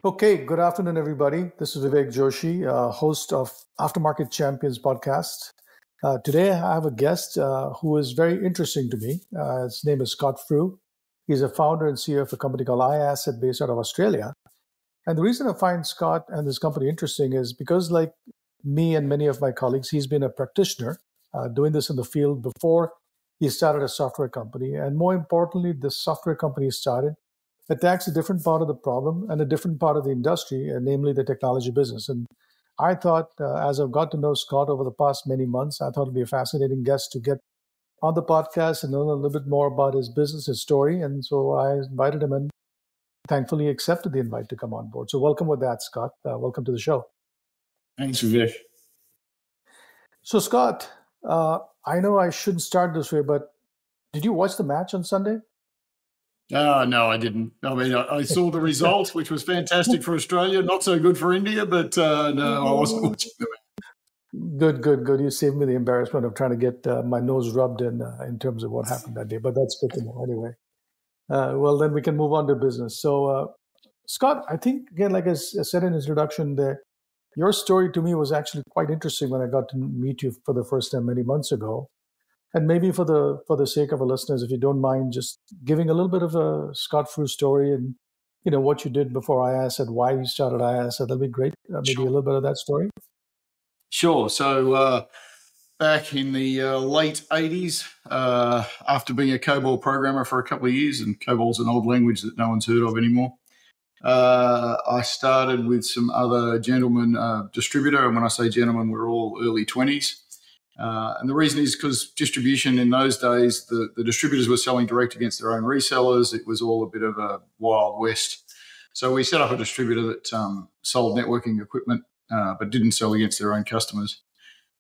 Okay, good afternoon, everybody. This is Vivek Joshi, host of Aftermarket Champions podcast. Today, I have a guest who is very interesting to me. His name is Scott Frew. He's a founder and CEO of a company called iAsset based out of Australia. And the reason I find Scott and this company interesting is because, like me and many of my colleagues, he's been a practitioner doing this in the field before he started a software company. And more importantly, the software company he started attacks a different part of the problem and a different part of the industry, namely the technology business. And I thought, as I've got to know Scott over the past many months, I thought it'd be a fascinating guest to get on the podcast and learn a little bit more about his business, his story. And so I invited him and thankfully accepted the invite to come on board. So welcome with that, Scott. Welcome to the show. Thanks, Vivek. So Scott, I know I shouldn't start this way, but did you watch the match on Sunday? No, I didn't. I mean, I saw the result, which was fantastic for Australia, not so good for India, but no, I wasn't watching the match. Good. You saved me the embarrassment of trying to get my nose rubbed in terms of what happened that day, but that's good to know anyway. Well, then we can move on to business. So, Scott, I think, again, like I said in introduction, your story to me was actually quite interesting when I got to meet you for the first time many months ago. And maybe for the sake of our listeners, if you don't mind, just giving a little bit of a Scott Frew story and what you did before iAsset, why you started iAsset, that'd be great. Maybe Sure. a little bit of that story. Sure. So back in the late 80s, after being a COBOL programmer for a couple of years, and COBOL's an old language that no one's heard of anymore, I started with some other gentlemen, distributor. And when I say gentlemen, we're all early 20s. And the reason is because distribution in those days, the distributors were selling direct against their own resellers. It was all a bit of a wild west. So we set up a distributor that sold networking equipment, but didn't sell against their own customers.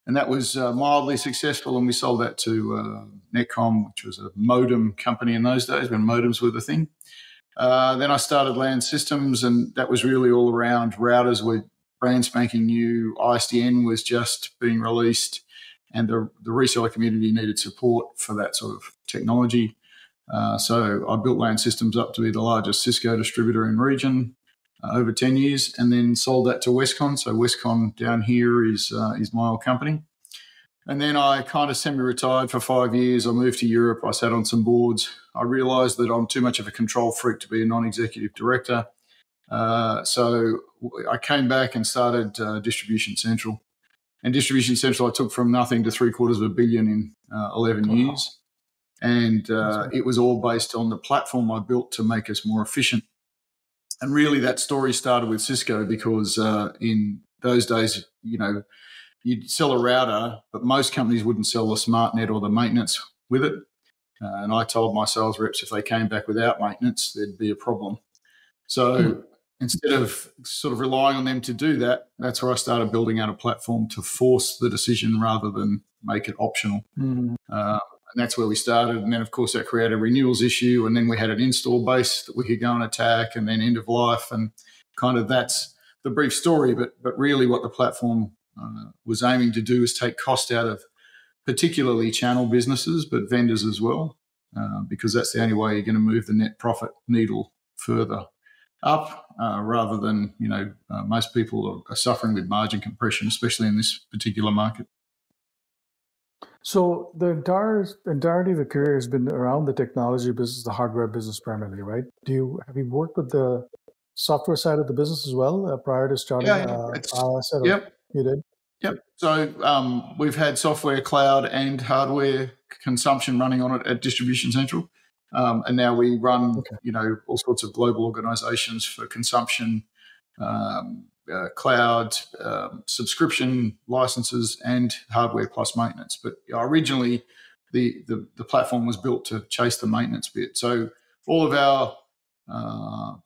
And that was mildly successful. And we sold that to Netcom, which was a modem company in those days when modems were the thing. Then I started LAN Systems, and that was really all around routers were brand spanking new. ISDN was just being released. And the reseller community needed support for that sort of technology. So I built LAN Systems up to be the largest Cisco distributor in region over 10 years, and then sold that to Westcon. So Westcon down here is my old company. And then I kind of semi-retired for 5 years. I moved to Europe. I sat on some boards. I realized that I'm too much of a control freak to be a non-executive director. So I came back and started Distribution Central. And Distribution Central, I took from nothing to $750 million in 11 years. And it was all based on the platform I built to make us more efficient. And really that story started with Cisco because in those days, you'd sell a router, but most companies wouldn't sell the SmartNet or the maintenance with it. And I told my sales reps if they came back without maintenance, there'd be a problem. So instead of sort of relying on them to do that, that's where I started building out a platform to force the decision rather than make it optional. And that's where we started. And then, of course, that created a renewals issue. And then we had an install base that we could go and attack, and then end of life. And kind of that's the brief story. But really what the platform was aiming to do is take cost out of particularly channel businesses, but vendors as well, because that's the only way you're going to move the net profit needle further up, rather than, most people are suffering with margin compression, especially in this particular market. So the entirety of your career has been around the technology business, the hardware business primarily, right? Have you worked with the software side of the business as well prior to starting iAsset? Yep. You did? Yep. So we've had software, cloud, and hardware consumption running on it at Distribution Central. And now we run, all sorts of global organizations for consumption, cloud, subscription licenses, and hardware plus maintenance. But originally, the platform was built to chase the maintenance bit. So all of our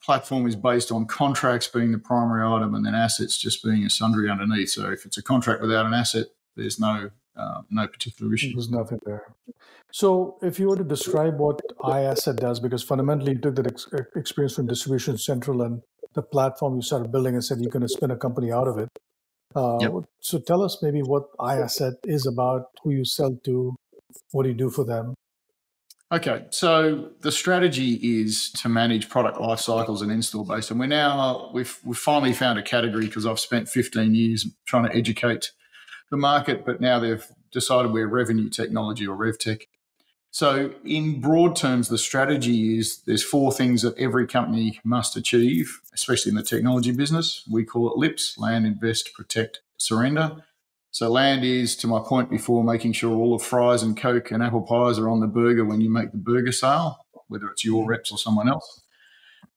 platform is based on contracts being the primary item, and then assets just being a sundry underneath. So if it's a contract without an asset, there's no particular issue. There's nothing there. So if you were to describe what iAsset does, because fundamentally you took that experience from Distribution Central and the platform you started building and said you're going to spin a company out of it. So tell us maybe what iAsset is about, who you sell to, what do you do for them? Okay, so the strategy is to manage product life cycles and install base, and we've finally found a category because I've spent 15 years trying to educate the market, but now they've decided we're revenue technology or RevTech. So, in broad terms, the strategy is there's four things that every company must achieve, especially in the technology business. We call it LIPS: land, invest, protect, surrender. So, land is, to my point before, making sure all the fries and Coke and apple pies are on the burger when you make the burger sale, whether it's your reps or someone else.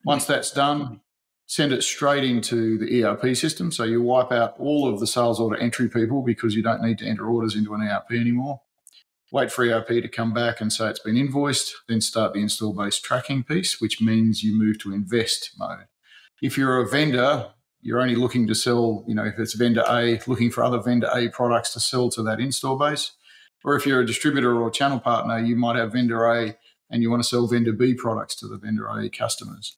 Once that's done, send it straight into the ERP system. So, you wipe out all of the sales order entry people because you don't need to enter orders into an ERP anymore. Wait for ERP to come back and say it's been invoiced, then start the install base tracking piece, which means you move to invest mode. If you're a vendor, you're only looking to sell, if it's vendor A, looking for other vendor A products to sell to that install base. Or if you're a distributor or channel partner, you might have vendor A and you want to sell vendor B products to the vendor A customers.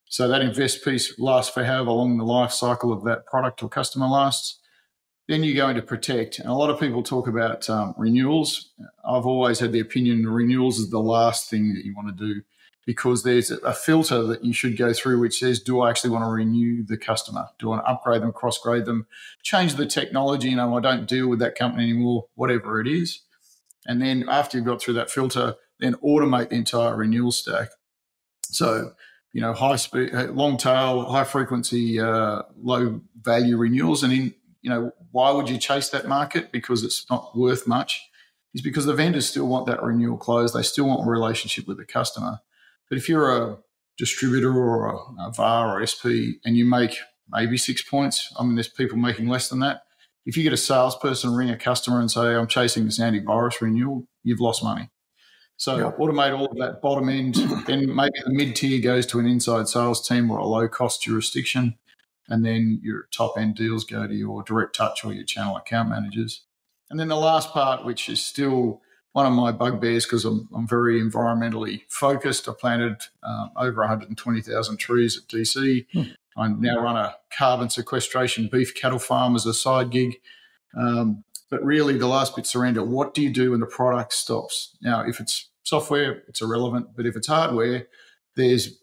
So that invest piece lasts for however long the life cycle of that product or customer lasts. Then you go into protect. And a lot of people talk about renewals. I've always had the opinion renewals is the last thing that you want to do because there's a filter that you should go through which says, do I actually want to renew the customer? Do I want to upgrade them, cross-grade them, change the technology? I don't deal with that company anymore, whatever it is. And then after you've got through that filter, then automate the entire renewal stack. So, high speed, long tail, high frequency, low value renewals. And why would you chase that market? Because it's not worth much. Is because the vendors still want that renewal closed. They still want a relationship with the customer. But if you're a distributor or a VAR or SP and you make maybe 6 points, there's people making less than that. If you get a salesperson ring a customer and say, I'm chasing this antivirus renewal, you've lost money. So automate all of that bottom end. Then maybe the mid-tier goes to an inside sales team or a low-cost jurisdiction. And then your top-end deals go to your direct touch or your channel account managers. And then the last part, which is still one of my bugbears because I'm very environmentally focused. I planted over 120,000 trees at DC. I now run a carbon sequestration beef cattle farm as a side gig. But really, the last bit, surrender. What do you do when the product stops? Now, if it's software, it's irrelevant. But if it's hardware, there's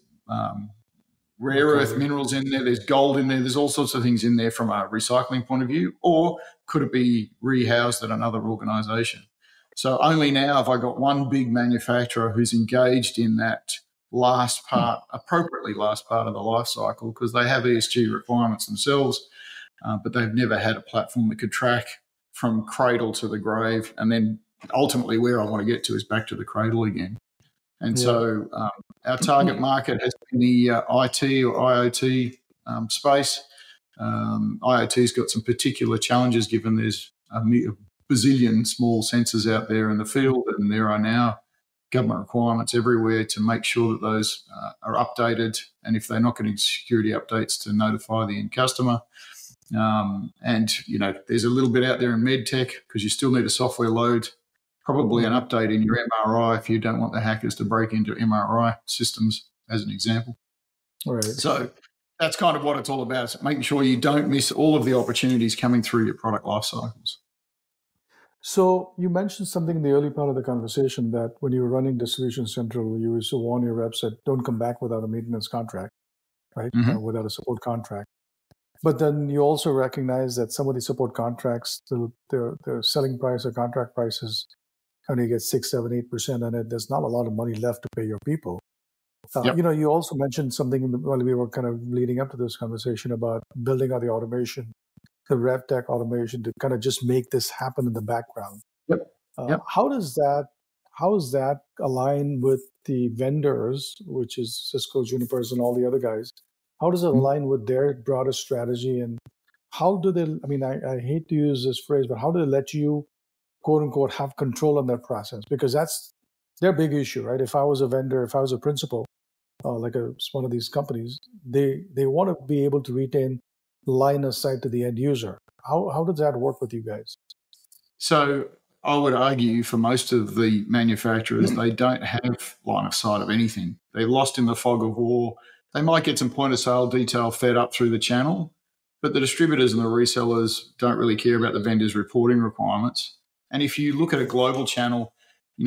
rare earth minerals in there, there's gold in there, there's all sorts of things in there from a recycling point of view, or could it be rehoused at another organisation? So only now have I got one big manufacturer who's engaged in that last part, appropriately last part of the life cycle, because they have ESG requirements themselves, but they've never had a platform that could track from cradle to the grave. And then ultimately where I want to get to is back to the cradle again. And so our target market has been the IT or IoT space. IoT's got some particular challenges given there's a bazillion small sensors out there in the field, and there are now government requirements everywhere to make sure that those are updated, and if they're not getting security updates, to notify the end customer. And, there's a little bit out there in med tech because you still need a software load, probably an update in your MRI if you don't want the hackers to break into MRI systems, as an example. All right. So that's kind of what it's all about, is making sure you don't miss all of the opportunities coming through your product life cycles. So you mentioned something in the early part of the conversation that when you were running Distribution Central, you used to warn your reps that don't come back without a maintenance contract, right? Without a support contract. But then you also recognize that some of the support contracts, the selling price or contract prices, only get 6, 7, 8% on it. There's not a lot of money left to pay your people. You also mentioned something while we were kind of leading up to this conversation about building out the automation, the RevTech automation to kind of just make this happen in the background. How does that align with the vendors, which is Cisco, Juniper, and all the other guys? How does it align with their broader strategy? And how do they, I hate to use this phrase, but how do they let you, quote unquote, have control on that process? Because that's their big issue, right? If I was a vendor, if I was a principal, like one of these companies, they want to be able to retain line of sight to the end user. How does that work with you guys? So I would argue for most of the manufacturers, they don't have line of sight of anything. They're lost in the fog of war. They might get some point of sale detail fed up through the channel, but the distributors and the resellers don't really care about the vendor's reporting requirements. And if you look at a global channel,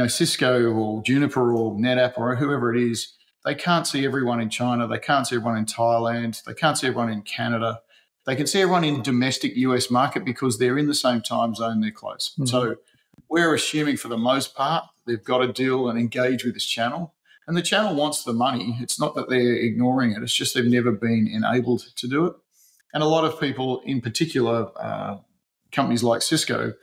Cisco or Juniper or NetApp or whoever it is, they can't see everyone in China. They can't see everyone in Thailand. They can't see everyone in Canada. They can see everyone in domestic US market because they're in the same time zone. They're close. Mm-hmm. So we're assuming for the most part they've got to deal and engage with this channel. And the channel wants the money. It's not that they're ignoring it. It's just they've never been enabled to do it. And a lot of people, in particular companies like Cisco,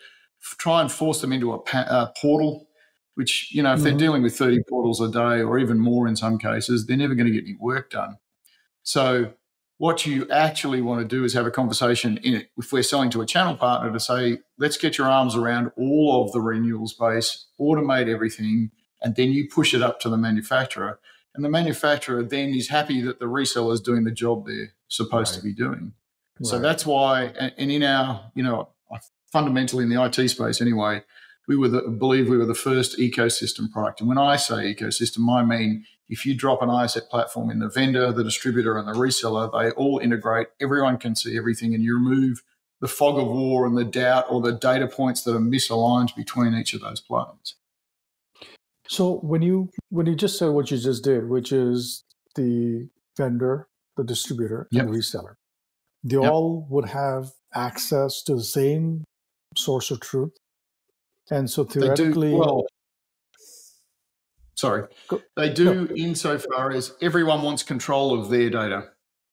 try and force them into a portal, which, if they're dealing with 30 portals a day or even more in some cases, they're never going to get any work done. So what you actually want to do is have a conversation if we're selling to a channel partner to say, let's get your arms around all of the renewal space, automate everything, and then you push it up to the manufacturer. And the manufacturer then is happy that the reseller is doing the job they're supposed to be doing. Right. So that's why, and in our, fundamentally in the IT space anyway, believe we were the first ecosystem product. And when I say ecosystem, I mean if you drop an ISET platform in the vendor, the distributor, and the reseller, they all integrate. Everyone can see everything, and you remove the fog of war and the doubt or the data points that are misaligned between each of those players. So when you just said what you just did, which is the vendor, the distributor, and the reseller, they all would have access to the same source of truth. And so theoretically, they do insofar as everyone wants control of their data,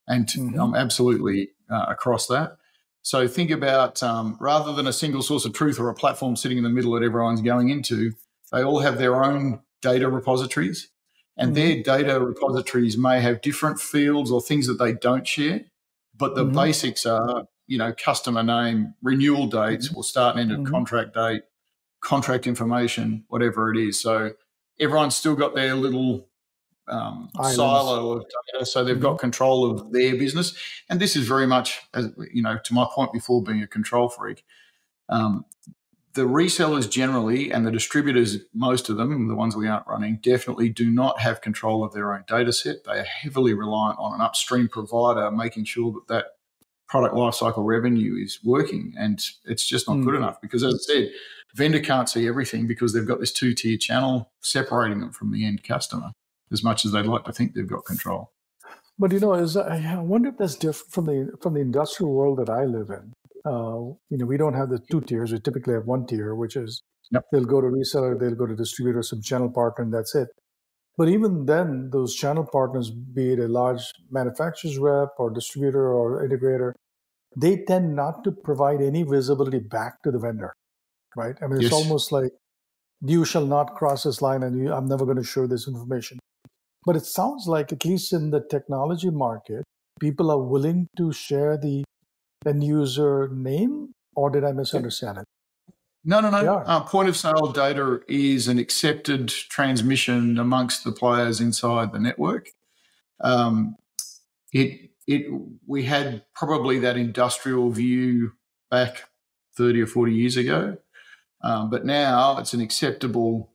and I'm absolutely across that. So think about rather than a single source of truth or a platform sitting in the middle that everyone's going into, they all have their own data repositories, and their data repositories may have different fields or things that they don't share, but the basics are, customer name, renewal dates, or start and end of contract date, contract information, whatever it is. So everyone's still got their little silo of data, so they've got control of their business. And this is very much, as to my point before, being a control freak. The resellers generally and the distributors, most of them, the ones we aren't running, definitely do not have control of their own data set. They are heavily reliant on an upstream provider making sure that product lifecycle revenue is working, and it's just not good enough because, as I said, vendor can't see everything because they've got this two-tier channel separating them from the end customer as much as they'd like to think they've got control. But, I wonder if that's different from the industrial world that I live in. We don't have the two tiers. We typically have one tier, which is they'll go to reseller, they'll go to distributor, some channel partner, and that's it. But even then, those channel partners, be it a large manufacturer's rep or distributor or integrator, they tend not to provide any visibility back to the vendor, right? I mean, it's almost like you shall not cross this line and I'm never going to share this information. But it sounds like, at least in the technology market, people are willing to share the end user name, or did I misunderstand it? No. Point of sale data is an accepted transmission amongst the players inside the network. We had probably that industrial view back 30 or 40 years ago, but now it's an acceptable.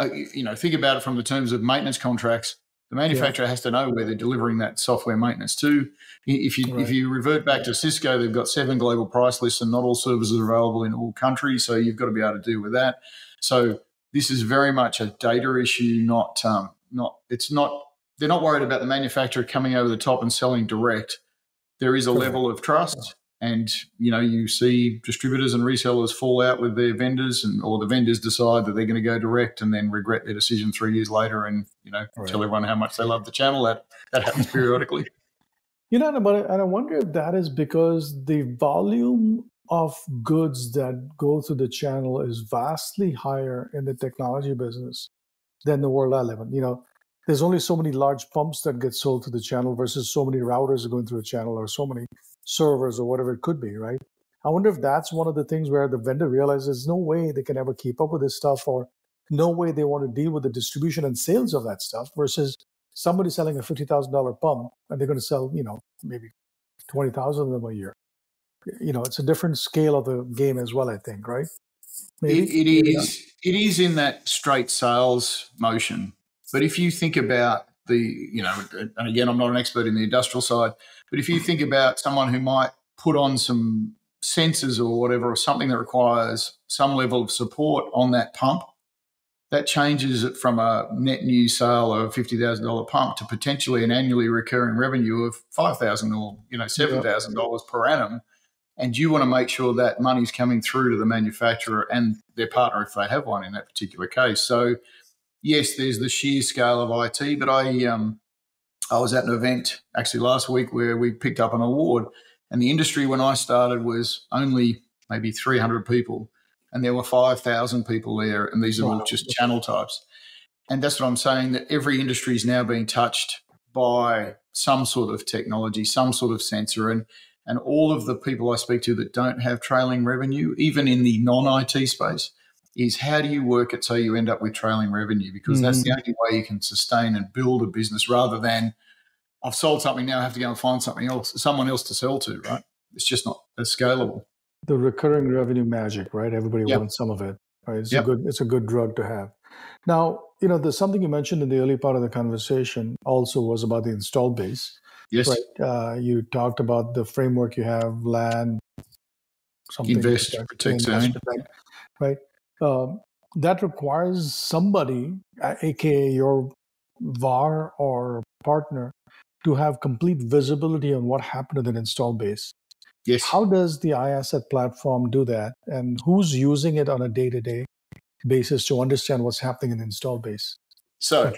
Think about it from the terms of maintenance contracts. The manufacturer has to know where they're delivering that software maintenance to. If you revert back to Cisco, they've got 7 global price lists and not all services are available in all countries, so you've got to be able to deal with that. So this is very much a data issue, they're not worried about the manufacturer coming over the top and selling direct. There is a level of trust, and you see distributors and resellers fall out with their vendors, or the vendors decide that they're going to go direct and then regret their decision 3 years later and tell everyone how much they love the channel. That happens periodically. And I wonder if that is because the volume of goods that go through the channel is vastly higher in the technology business than the world I live in. There's only so many large pumps that get sold to the channel versus so many routers going through a channel or so many servers or whatever it could be, right? I wonder if that's one of the things where the vendor realizes there's no way they can ever keep up with this stuff, or no way they want to deal with the distribution and sales of that stuff, versus somebody selling a $50,000 pump and they're going to sell, maybe 20,000 of them a year. It's a different scale of the game as well, I think, right? It is in that straight sales motion. But if you think about and again, I'm not an expert in the industrial side, but if you think about someone who might put on some sensors or whatever, or something that requires some level of support on that pump, that changes it from a net new sale of $50,000 pump to potentially an annually recurring revenue of $5,000 or $7,000 per annum. And you want to make sure that money's coming through to the manufacturer and their partner if they have one in that particular case. So yes, there's the sheer scale of IT, but I was at an event actually last week where we picked up an award, and the industry when I started was only maybe 300 people, and there were 5,000 people there, and these are all just channel types. And that's what I'm saying, that every industry is now being touched by some sort of technology, some sort of sensor, and all of the people I speak to that don't have trailing revenue, even in the non-IT space, is how do you work it so you end up with trailing revenue? Because that's the only way you can sustain and build a business, rather than I've sold something, now I have to go and find someone else to sell to, right? It's just not as scalable. The recurring revenue magic, right? Everybody wants some of it, right? It's a good drug to have. Now, there's something you mentioned in the early part of the conversation also was about the install base. Yes. Right. You talked about the framework you have, land, something. Invest, protect, right? That requires somebody, aka your VAR or partner, to have complete visibility on what happened to that install base. Yes. How does the iAsset platform do that? And who's using it on a day-to-day basis to understand what's happening in the install base? So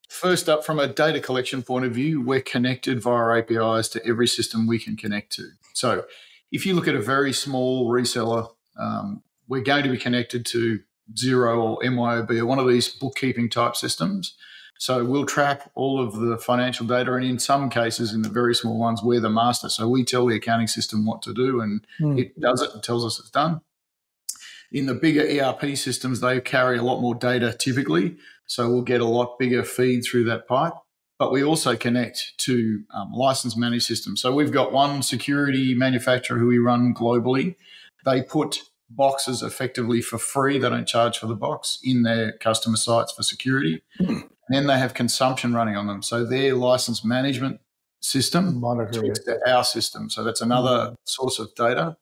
first up, from a data collection point of view, we're connected via APIs to every system we can connect to. So if you look at a very small reseller, we're going to be connected to Xero or MYOB or one of these bookkeeping type systems. So we'll track all of the financial data, and in some cases, in the very small ones, we're the master. So we tell the accounting system what to do, and it does it and tells us it's done. In the bigger ERP systems, they carry a lot more data typically, so we'll get a lot bigger feed through that pipe. But we also connect to license managed systems. So we've got one security manufacturer who we run globally. They put boxes effectively for free, they don't charge for the box, in their customer sites for security. And then they have consumption running on them. So their license management system talks to our system. So that's another source of data.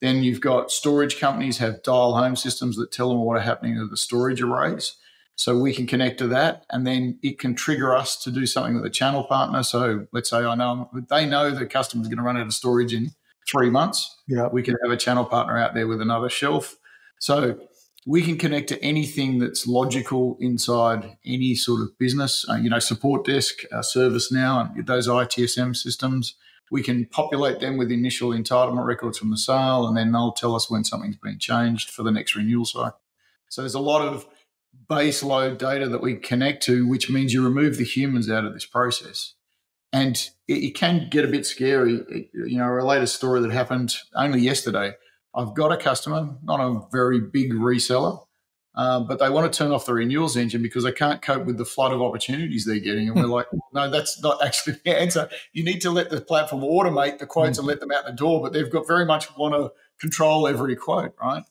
Then you've got storage companies have dial home systems that tell them what are happening to the storage arrays. So we can connect to that, and then it can trigger us to do something with a channel partner. So let's say they know the customer's going to run out of storage in 3 months. Yeah. We can have a channel partner out there with another shelf. So we can connect to anything that's logical inside any sort of business, support desk, ServiceNow, and those ITSM systems. We can populate them with initial entitlement records from the sale, and then they'll tell us when something's been changed for the next renewal cycle. So there's a lot of base load data that we connect to, which means you remove the humans out of this process. And it can get a bit scary. I relate a story that happened only yesterday. I've got a customer, not a very big reseller, but they want to turn off the renewals engine because they can't cope with the flood of opportunities they're getting. And we're like, no, that's not actually the answer. You need to let the platform automate the quotes and let them out the door, but they've got very much want to control every quote, right?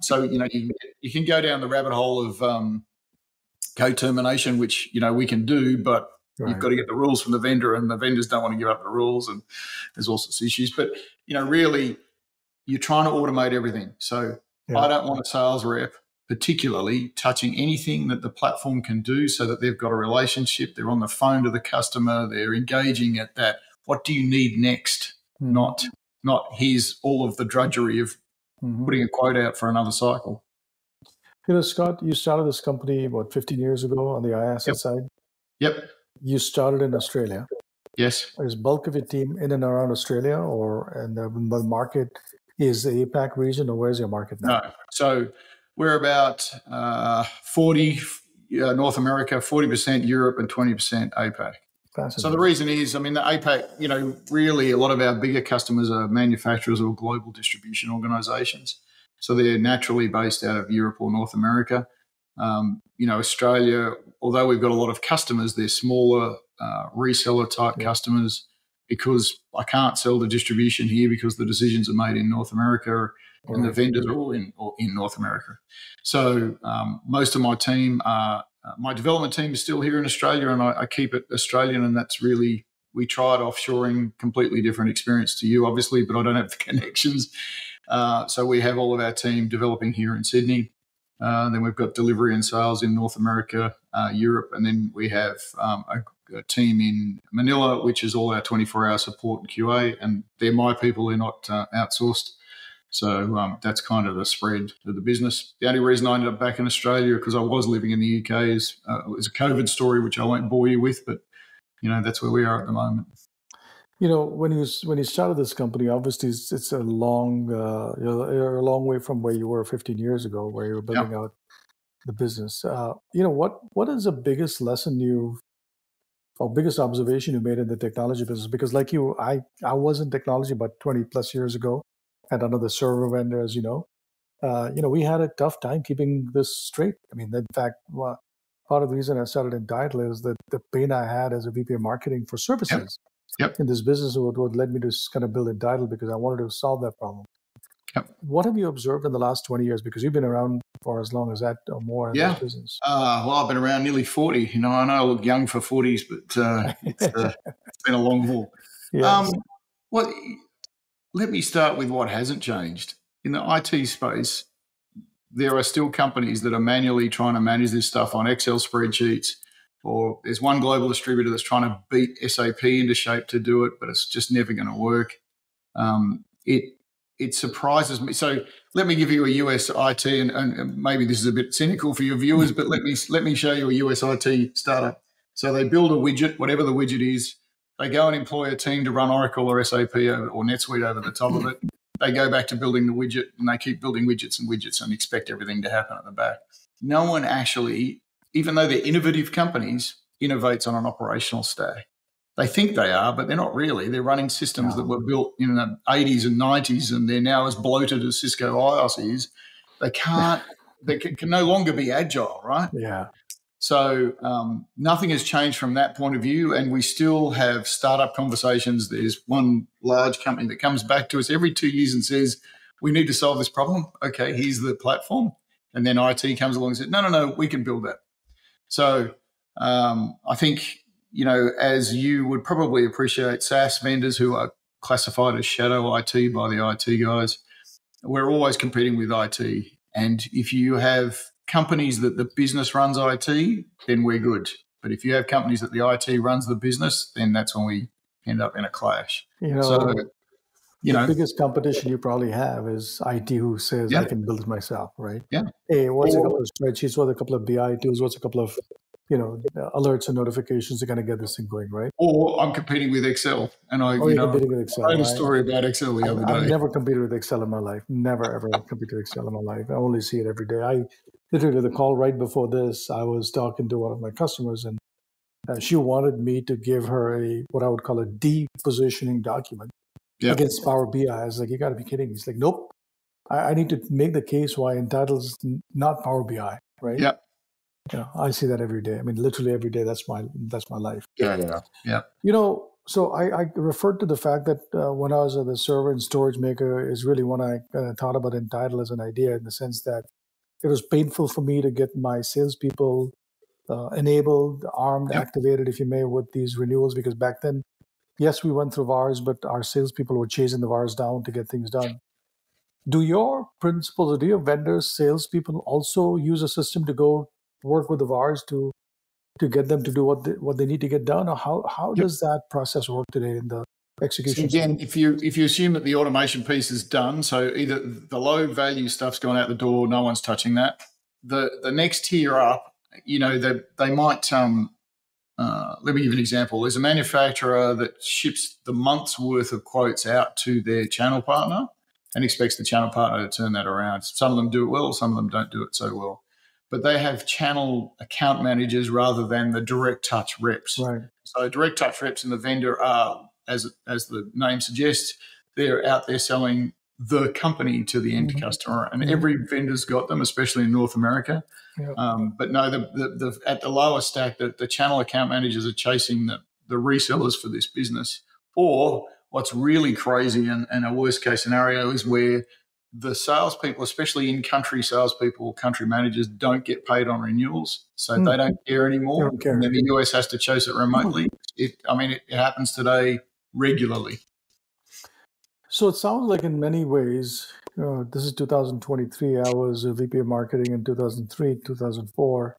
So you can go down the rabbit hole of co-termination, which, we can do, but you've got to get the rules from the vendor, and the vendors don't want to give up the rules, and there's all sorts of issues. But, really, you're trying to automate everything. So I don't want a sales rep particularly touching anything that the platform can do, so that they've got a relationship, they're on the phone to the customer, they're engaging at that, what do you need next? Not here's all of the drudgery of putting a quote out for another cycle. Scott, you started this company, 15 years ago on the iAsset side? Yep. You started in Australia. Yes. Is bulk of your team in and around Australia, and the market is the APAC region, or where's your market now? No. So we're about 40 North America, 40% Europe, and 20% APAC. So the reason is, the APAC, really a lot of our bigger customers are manufacturers or global distribution organizations. So they're naturally based out of Europe or North America. Australia, although we've got a lot of customers, they're smaller reseller type customers, because I can't sell the distribution here because the decisions are made in North America and the vendors are all in North America. So most of my team my development team is still here in Australia, and I keep it Australian, and that's really, we tried offshoring, completely different experience to you, obviously, but I don't have the connections. So we have all of our team developing here in Sydney. Then we've got delivery and sales in North America, Europe, and then we have a team in Manila, which is all our 24-hour support and QA, and they're my people. They're not outsourced. So that's kind of the spread of the business. The only reason I ended up back in Australia, because I was living in the UK, is it was a COVID story, which I won't bore you with, but that's where we are at the moment. When you started this company, obviously it's a long you're a long way from where you were 15 years ago, where you were building out the business. What is the biggest lesson or biggest observation you made in the technology business? Because like you, I was in technology about 20 plus years ago at another server vendor, as you know. We had a tough time keeping this straight. I mean, in fact, part of the reason I started in Title is that the pain I had as a VP of marketing for services in this business what led me to kind of build Title, because I wanted to solve that problem. What have you observed in the last 20 years? Because you've been around for as long as that or more in this business. Well, I've been around nearly 40. I know I look young for 40s, but it's been a long haul. Yes. Let me start with what hasn't changed. In the IT space, there are still companies that are manually trying to manage this stuff on Excel spreadsheets, or there's one global distributor that's trying to beat SAP into shape to do it, but it's just never going to work. It surprises me. So let me give you a US IT, and maybe this is a bit cynical for your viewers, but let me show you a US IT startup. So they build a widget, whatever the widget is. They go and employ a team to run Oracle or SAP or NetSuite over the top of it. They go back to building the widget, and they keep building widgets and expect everything to happen at the back. No one actually, even though they're innovative companies, innovates on an operational stack. They think they are, but they're not really. They're running systems that were built in the 80s and 90s, and they're now as bloated as Cisco IOS is. They can no longer be agile, right? Yeah. So nothing has changed from that point of view, and we still have startup conversations. There's one large company that comes back to us every 2 years and says, we need to solve this problem. Okay, here's the platform. And then IT comes along and says, no, we can build that. So I think, as you would probably appreciate, SaaS vendors who are classified as shadow IT by the IT guys, we're always competing with IT. And if you have companies that the business runs IT, then we're good. But if you have companies that the IT runs the business, then that's when we end up in a clash. The biggest competition you probably have is IT, who says, I can build it myself, right? Yeah. Hey, what's a couple of spreadsheets? What's a couple of BI tools? What's a couple of alerts and notifications to kind of get this thing going, right? Or I'm competing with Excel, and you're competing with Excel. I wrote a story about Excel the other day. I've never competed with Excel in my life. Never ever competed with Excel in my life. I only see it every day. I literally, the call right before this, I was talking to one of my customers, and she wanted me to give her what I would call a depositioning document against Power BI. I was like, you got to be kidding me. He's like, nope. I need to make the case why Entitle's not Power BI, right? Yeah. I see that every day. I mean, literally every day. That's my life. Yeah. So I referred to the fact that when I was at the server and storage maker is really when I thought about Entitle as an idea, in the sense that it was painful for me to get my salespeople enabled, armed, activated, if you may, with these renewals, because back then, yes, we went through VARs, but our salespeople were chasing the VARs down to get things done. Do your principals or do your vendors, salespeople also use a system to go work with the VARs to get them to do what they need to get done? Or how does that process work today in the execution? So again, if you assume that the automation piece is done, so either the low value stuff's gone out the door, no one's touching that. The next tier up, they might. Let me give an example. There's a manufacturer that ships the month's worth of quotes out to their channel partner and expects the channel partner to turn that around. Some of them do it well, some of them don't do it so well. But they have channel account managers rather than the direct touch reps. Right. So direct touch reps and the vendor are, as the name suggests, they're out there selling the company to the end customer, and every vendor's got them, especially in North America. Yep. But no, the at the lower stack, the channel account managers are chasing the resellers for this business. Or what's really crazy and a worst case scenario is where the salespeople, especially in-country salespeople, country managers, don't get paid on renewals, so they don't care anymore. Don't care. And then the US has to chase it remotely. It happens today regularly. So it sounds like in many ways, This is 2023. I was a VP of marketing in 2003, 2004.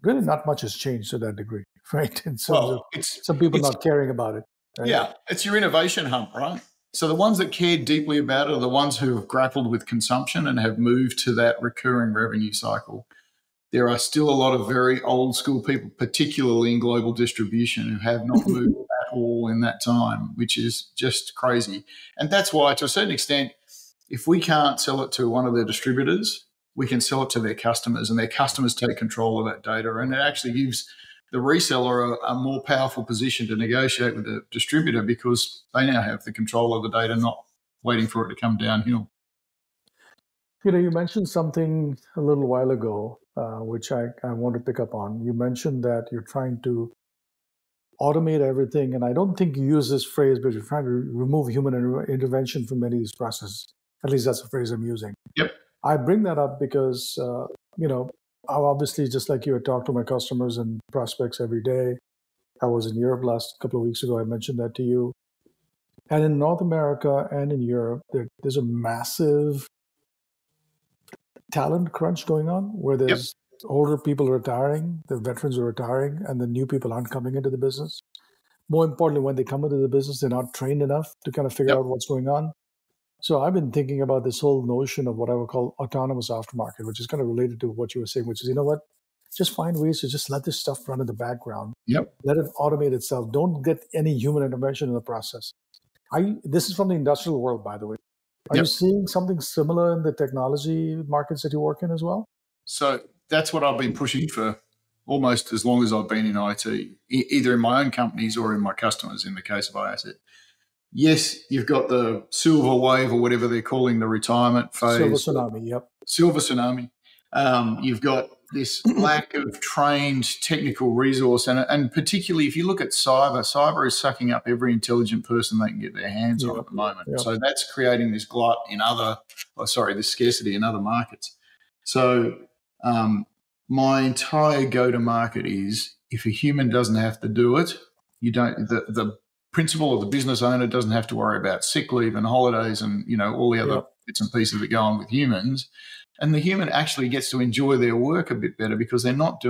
Really not much has changed to that degree, right? In terms of Well, it's some people it's not caring about it, right? yeah, it's your innovation hump, right? So the ones that care deeply about it are the ones who have grappled with consumption and have moved to that recurring revenue cycle. There are still a lot of very old school people, particularly in global distribution, who have not moved at all in that time, which is just crazy. And that's why, to a certain extent, if we can't sell it to one of their distributors, we can sell it to their customers, and their customers take control of that data. And it actually gives the reseller a more powerful position to negotiate with the distributor because they now have the control of the data, not waiting for it to come downhill. You mentioned something a little while ago, which I want to pick up on. You mentioned that you're trying to automate everything, and I don't think you use this phrase, but you're trying to remove human intervention from many of these processes. At least that's the phrase I'm using. Yep. I bring that up because, I obviously, just like you, I talk to my customers and prospects every day. I was in Europe last couple of weeks ago. I mentioned that to you. And in North America and in Europe, there's a massive talent crunch going on where Yep. there's older people retiring, the veterans are retiring, and the new people aren't coming into the business. More importantly, when they come into the business, they're not trained enough to kind of figure Yep. out what's going on. So I've been thinking about this whole notion of what I would call autonomous aftermarket, which is kind of related to what you were saying, which is, you know what? Just find ways to just let this stuff run in the background. Yep. Let it automate itself. Don't get any human intervention in the process. This is from the industrial world, by the way. Are you Yep. seeing something similar in the technology markets that you work in as well? So that's what I've been pushing for almost as long as I've been in IT, either in my own companies or in my customers in the case of iAsset. Yes, you've got the silver wave or whatever they're calling the retirement phase. Silver tsunami, yep. Silver tsunami. You've got this lack of trained technical resource, and particularly if you look at cyber is sucking up every intelligent person they can get their hands on at the moment. Yep. So that's creating this glut in this scarcity in other markets. So my entire go-to-market is if a human doesn't have to do it, you don't. The principal or the business owner doesn't have to worry about sick leave and holidays and all the other bits and pieces that go on with humans. And the human actually gets to enjoy their work a bit better because they're not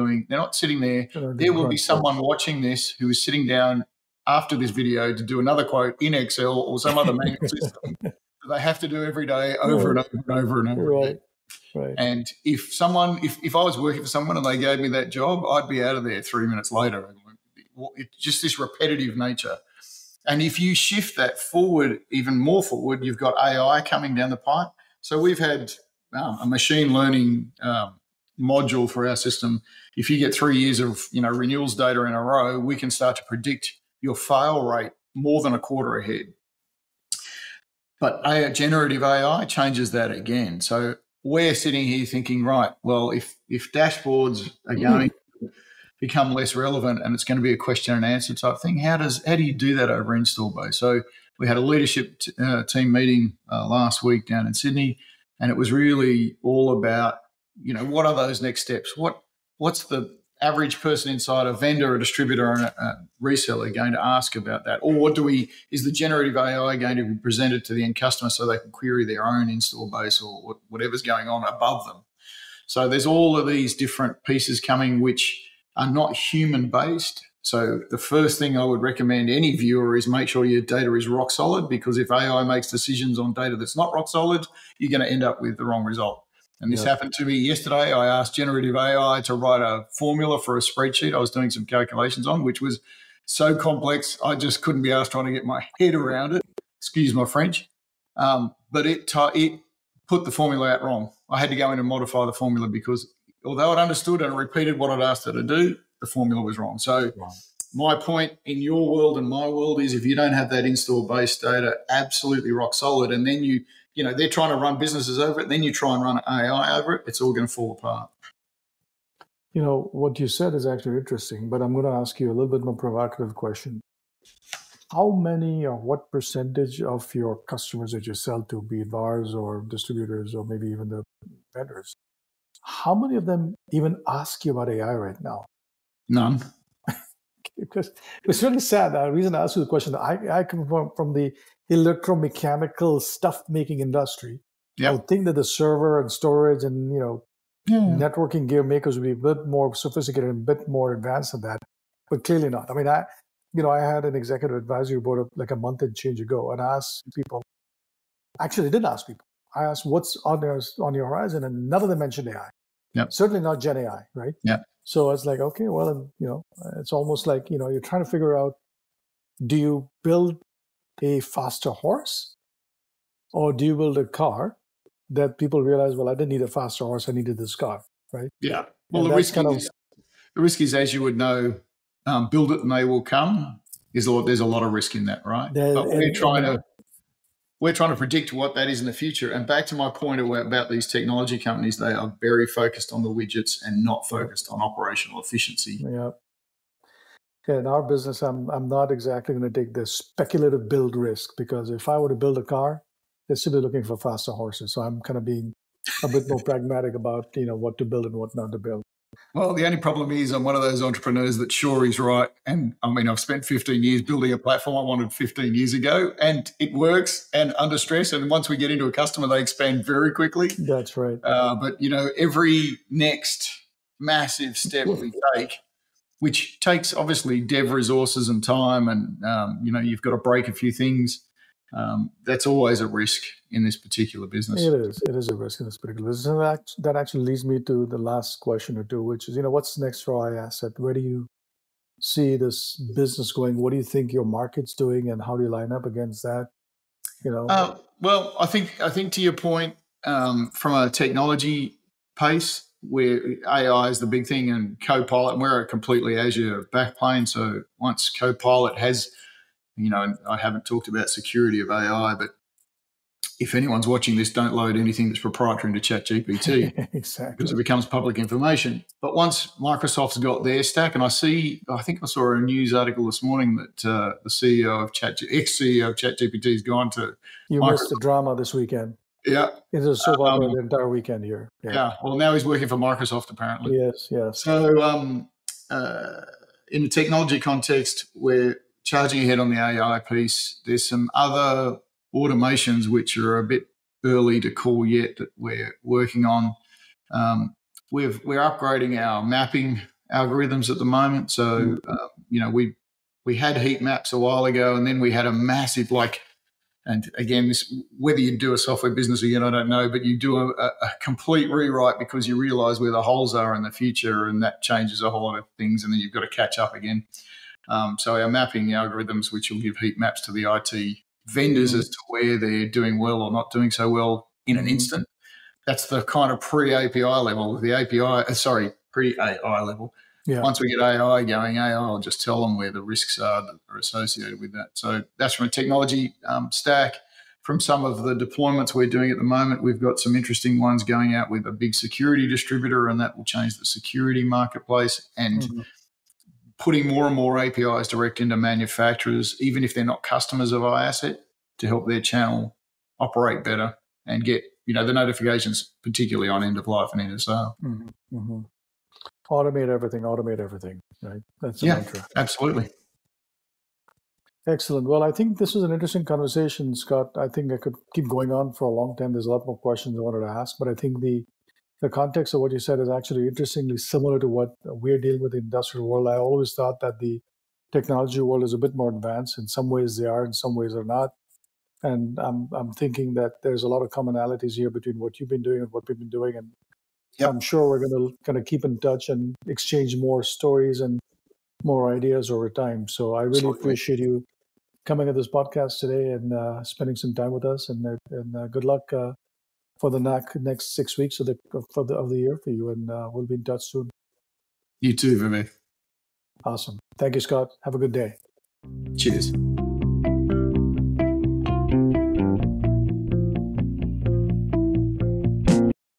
sitting there. There will be someone watching this who is sitting down after this video to do another quote in Excel or some other manual system that they have to do every day over and over and over and over again. Right. And if I was working for someone and they gave me that job, I'd be out of there 3 minutes later. It's just this repetitive nature. And if you shift that forward, even more forward, you've got AI coming down the pipe. So we've had a machine learning module for our system. If you get 3 years of renewals data in a row, we can start to predict your fail rate more than a quarter ahead. But generative AI changes that again. So we're sitting here thinking, right, well, if dashboards are going to become less relevant and it's going to be a question and answer type thing, how do you do that over install base? So we had a leadership team meeting last week down in Sydney, and it was really all about, what are those next steps? What's the average person inside a vendor, a distributor, and a reseller going to ask about that? Or is the generative AI going to be presented to the end customer so they can query their own install base or whatever's going on above them? So there's all of these different pieces coming which are not human-based. So the first thing I would recommend any viewer is make sure your data is rock solid, because if AI makes decisions on data that's not rock solid, you're going to end up with the wrong result. And this happened to me yesterday. I asked generative AI to write a formula for a spreadsheet I was doing some calculations on, which was so complex, I just couldn't be asked trying to get my head around it. Excuse my French. But it put the formula out wrong. I had to go in and modify the formula because although it understood and repeated what I'd asked it to do, the formula was wrong. So my point in your world and my world is if you don't have that install base data absolutely rock solid, and then they're trying to run businesses over it, then you try and run AI over it, it's all going to fall apart. What you said is actually interesting, but I'm going to ask you a little bit more provocative question. How many or what percentage of your customers that you sell to, be it VARs or distributors or maybe even the vendors, how many of them even ask you about AI right now? None. Because it's really sad. The reason I ask you the question, I come from the electromechanical stuff making industry. I would think that the server and storage and, networking gear makers would be a bit more sophisticated and a bit more advanced than that, but clearly not. I mean, I had an executive advisory board like a month and change ago, and I asked people, actually I did ask people, I asked what's on your horizon, and none of them mentioned AI. Yep. Certainly not Gen AI, right? Yeah. So I was like, okay, well, it's almost like, you're trying to figure out, do you build a faster horse or do you build a car that people realize, well, I didn't need a faster horse, I needed this car, right? Yeah. Well, the risk is, as you would know, build it and they will come. There's a lot of risk in that, right? But we're trying to predict what that is in the future. And back to my point about these technology companies, they are very focused on the widgets and not focused on operational efficiency. Yeah. In our business, I'm not exactly going to take the speculative build risk, because if I were to build a car, they're simply looking for faster horses. So I'm kind of being a bit more pragmatic about, what to build and what not to build. Well, the only problem is I'm one of those entrepreneurs that sure is right. And I mean, I've spent 15 years building a platform I wanted 15 years ago, and it works and under stress. And once we get into a customer, they expand very quickly. That's right. But, every next massive step we take, which takes obviously dev resources and time, and, you've got to break a few things. That's always a risk in this particular business. It is a risk in this particular business. And that actually leads me to the last question or two, which is, what's next for iAsset? Where do you see this business going? What do you think your market's doing, and how do you line up against that? Well, I think to your point, from a technology pace, where AI is the big thing, and Copilot, and we're a completely Azure backplane. So once Copilot has, and I haven't talked about security of AI, but if anyone's watching this, don't load anything that's proprietary into ChatGPT. Exactly. Because it becomes public information. But once Microsoft's got their stack, and I think I saw a news article this morning that the CEO of ex-CEO of ChatGPT has gone to You Microsoft. missed the drama this weekend. Yeah. It was a soap opera the entire weekend here. Yeah. Well, now he's working for Microsoft, apparently. Yes. So in the technology context, we're charging ahead on the AI piece. There's some other automations which are a bit early to call yet that we're working on. We're upgrading our mapping algorithms at the moment. So, we had heat maps a while ago, and then we had a massive, and again, whether you do a software business again, I don't know, but you do a complete rewrite because you realize where the holes are in the future, and that changes a whole lot of things, and then you've got to catch up again. So our mapping algorithms, which will give heat maps to the IT vendors as to where they're doing well or not doing so well in an instant. That's the kind of pre-API level. Pre-AI level. Yeah. Once we get AI going, AI will just tell them where the risks are that are associated with that. So that's from a technology stack. From some of the deployments we're doing at the moment, we've got some interesting ones going out with a big security distributor, and that will change the security marketplace, and putting more and more APIs direct into manufacturers, even if they're not customers of iAsset, to help their channel operate better and get, the notifications, particularly on end of life and end of sale. Automate everything, right? That's the mantra. Absolutely. Excellent. Well, I think this was an interesting conversation, Scott. I think I could keep going on for a long time. There's a lot more questions I wanted to ask, but I think the context of what you said is actually interestingly similar to what we're dealing with in the industrial world. I always thought that the technology world is a bit more advanced. In some ways they are, in some ways they're not. And I'm thinking that there's a lot of commonalities here between what you've been doing and what we've been doing. And I'm sure we're going to keep in touch and exchange more stories and more ideas over time. So I really appreciate you coming at this podcast today and spending some time with us. And good luck for the next 6 weeks of the year for you. And we'll be in touch soon. You too, Vivek. Awesome. Thank you, Scott. Have a good day. Cheers.